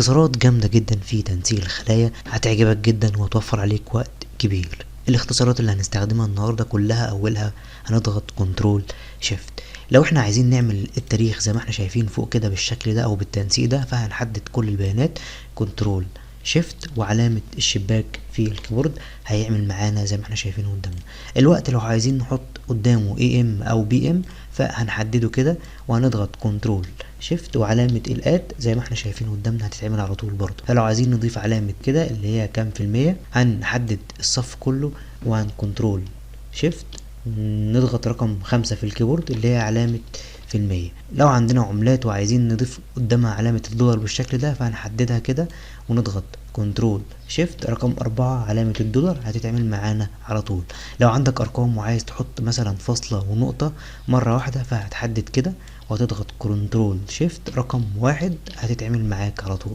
اختصارات جامدة جدا في تنسيق الخلايا هتعجبك جدا وهتوفر عليك وقت كبير. الاختصارات اللي هنستخدمها النهاردة كلها اولها هنضغط كنترول شيفت. لو احنا عايزين نعمل التاريخ زي ما احنا شايفين فوق كده بالشكل ده او بالتنسيق ده، فهنحدد كل البيانات كنترول شيفت وعلامة الشباك في الكيبورد هيعمل معانا زي ما احنا شايفين قدامنا. الوقت لو عايزين نحط قدامه AM او PM فهنحدده كده وهنضغط كنترول شيفت وعلامة الات زي ما احنا شايفين قدامنا هتتعمل على طول برضه. فلو عايزين نضيف علامة كده اللي هي كام في المية هنحدد الصف كله وهن كنترول شيفت نضغط رقم 5 في الكيبورد اللي هي علامة في المية. لو عندنا عملات وعايزين نضيف قدامها علامة الدولار بالشكل ده فهنحددها كده ونضغط كنترول شيفت رقم 4 علامة الدولار هتتعمل معانا على طول. لو عندك ارقام وعايز تحط مثلا فاصلة ونقطة مرة واحدة فهتحدد كده وهتضغط كنترول شيفت رقم 1 هتتعمل معاك على طول.